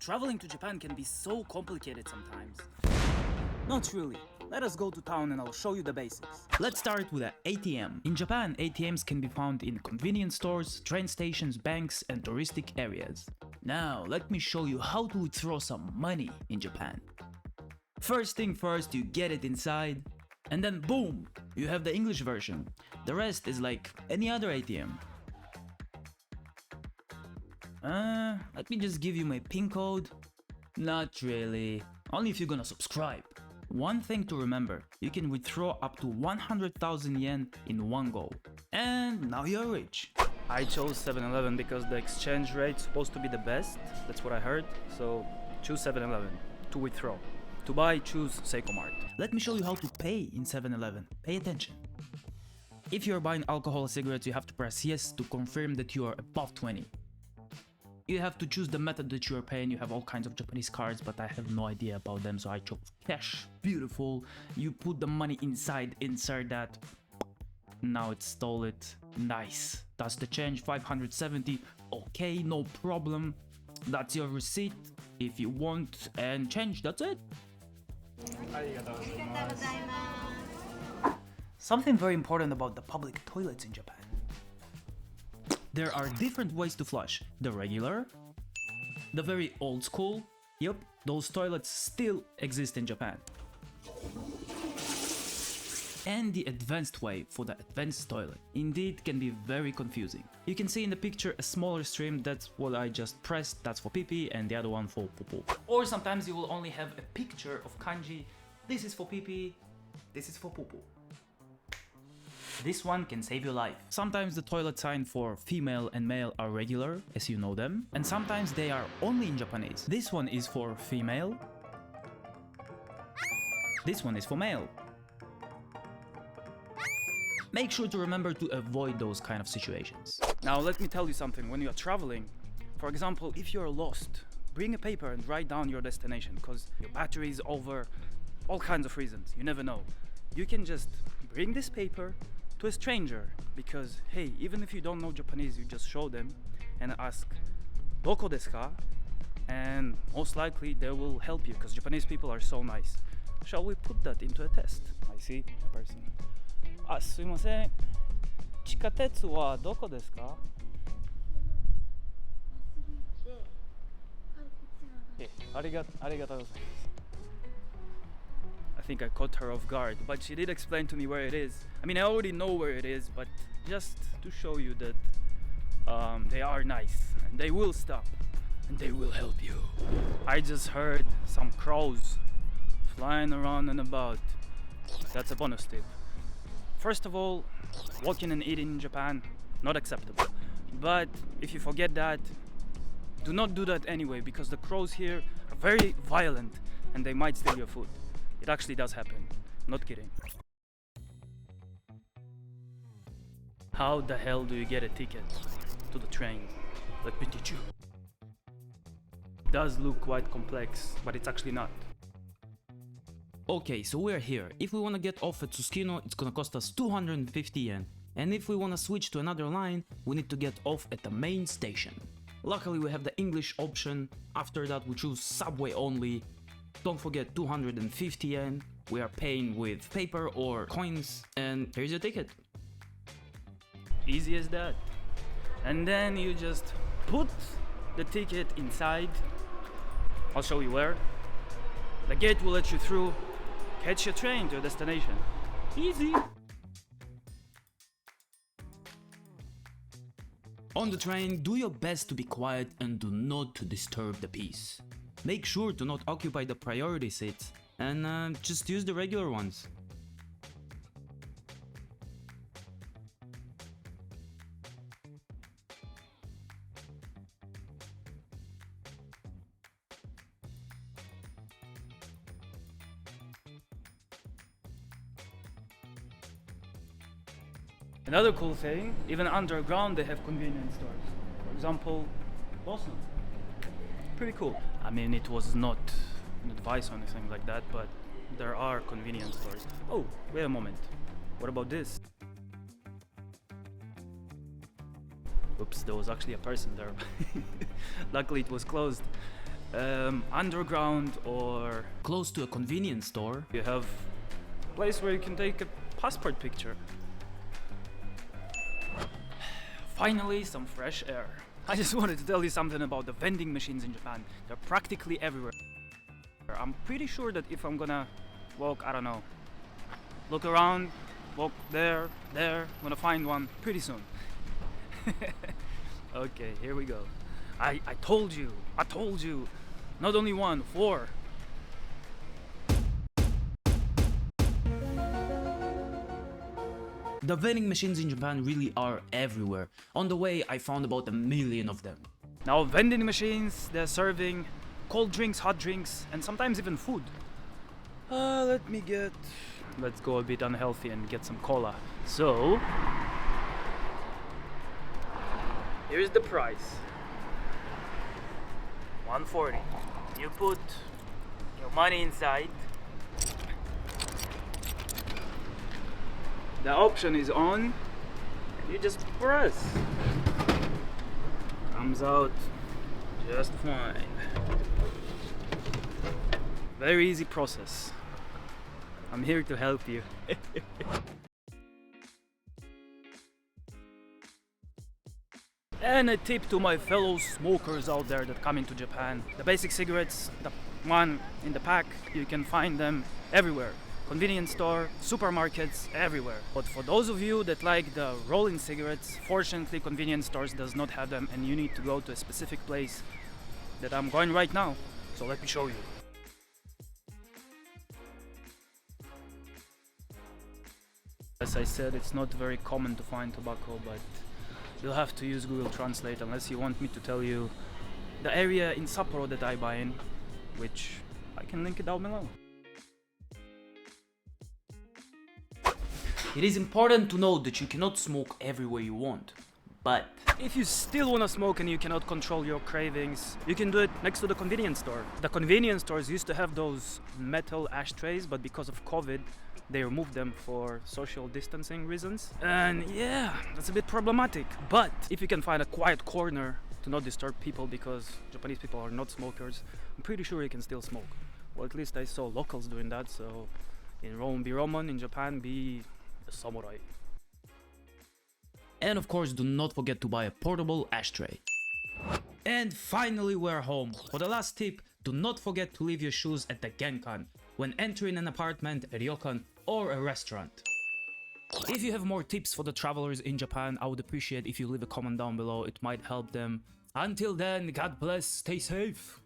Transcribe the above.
Traveling to Japan can be so complicated sometimes. Not really. Let us go to town and I'll show you the basics. Let's start with an ATM. In Japan, ATMs can be found in convenience stores, train stations, banks, and touristic areas. Now, let me show you how to withdraw some money in Japan. First thing first, you get it inside, and then boom, you have the English version. The rest is like any other ATM. Let me just give you my PIN code. Not really, only if you're gonna subscribe. One thing to remember, you can withdraw up to 100,000 yen in one go. And now you're rich. I chose 7-Eleven because the exchange rate's supposed to be the best. That's what I heard. So choose 7-Eleven to withdraw. To buy, choose Seiko Mart. Let me show you how to pay in 7-Eleven. Pay attention. If you're buying alcohol or cigarettes, you have to press yes to confirm that you are above 20. You have to choose the method that you are paying. You have all kinds of Japanese cards, but I have no idea about them, so I chose cash. Beautiful. You put the money inside, insert that. Now it stole it. Nice. That's the change, 570. Okay, no problem. That's your receipt if you want, and change, that's it. Something very important about the public toilets in Japan. There are different ways to flush. The regular, the very old school, yep, those toilets still exist in Japan. And the advanced way for the advanced toilet. Indeed can be very confusing. You can see in the picture a smaller stream, that's what I just pressed, that's for pee-pee, and the other one for poo-poo. Or sometimes you will only have a picture of kanji, this is for pee-pee, this is for poo-poo. This one can save your life. Sometimes the toilet sign for female and male are regular, as you know them, and sometimes they are only in Japanese. This one is for female. This one is for male. Make sure to remember to avoid those kind of situations. Now let me tell you something, when you're traveling, for example, if you're lost, bring a paper and write down your destination, because your battery is over, all kinds of reasons, you never know. You can just bring this paper to a stranger, because hey, even if you don't know Japanese, you just show them and ask "Doko desu ka?" and most likely they will help you, because Japanese people are so nice. Shall we put that into a test? I see a person. すいません。地下鉄はどこですか? I think I caught her off guard, but she did explain to me where it is. I mean, I already know where it is, but just to show you that they are nice and they will stop and they will help you. I just heard some crows flying around and about. That's a bonus tip. First of all, walking and eating in Japan, not acceptable. But if you forget that, do not do that anyway, because the crows here are very violent and they might steal your food. It actually does happen. Not kidding. How the hell do you get a ticket to the train? Let me teach you. It does look quite complex, but it's actually not. Okay, so we're here. If we want to get off at Tsushima, it's gonna cost us 250 yen. And if we want to switch to another line, we need to get off at the main station. Luckily we have the English option. After that we choose subway only. Don't forget 250 yen. We are paying with paper or coins, and here's your ticket. Easy as that. And then you just put the ticket inside. I'll show you where. The gate will let you through. Catch your train to your destination. Easy. On the train, do your best to be quiet and do not disturb the peace. Make sure to not occupy the priority seats and just use the regular ones. Another cool thing, even underground they have convenience stores. For example, Boston. Pretty cool. I mean, it was not an advice or anything like that, but there are convenience stores. Oh, wait a moment. What about this? Oops, there was actually a person there. Luckily it was closed. underground or close to a convenience store, you have a place where you can take a passport picture. Finally, some fresh air. I just wanted to tell you something about the vending machines in Japan. They're practically everywhere. I'm pretty sure that if I'm gonna walk, I don't know, look around, walk there, I'm gonna find one pretty soon. Okay, here we go. I told you, not only one, 4. The vending machines in Japan really are everywhere. On the way, I found about 1 million of them. Now, vending machines, they're serving cold drinks, hot drinks, and sometimes even food. Let's go a bit unhealthy and get some cola. So, here's the price. 140. You put your money inside. The option is on. You just press. Comes out just fine. Very easy process. I'm here to help you. And a tip to my fellow smokers out there that come into Japan. The basic cigarettes, the one in the pack, you can find them everywhere. Convenience store, supermarkets, everywhere. But for those of you that like the rolling cigarettes, fortunately convenience stores does not have them and you need to go to a specific place that I'm going right now. So let me show you. As I said, it's not very common to find tobacco, but you'll have to use Google Translate unless you want me to tell you the area in Sapporo that I buy in, which I can link it down below. It is important to note that you cannot smoke everywhere you want, but if you still want to smoke and you cannot control your cravings, you can do it next to the convenience store. The convenience stores used to have those metal ashtrays, but because of COVID, they removed them for social distancing reasons. And yeah, that's a bit problematic. But if you can find a quiet corner to not disturb people, because Japanese people are not smokers, I'm pretty sure you can still smoke. Well, at least I saw locals doing that, so in Rome be Roman, in Japan be a samurai. And of course, do not forget to buy a portable ashtray. And finally, we're home. For the last tip, do not forget to leave your shoes at the genkan when entering an apartment, a ryokan, or a restaurant. If you have more tips for the travelers in Japan, I would appreciate if you leave a comment down below. It might help them. Until then, God bless, stay safe.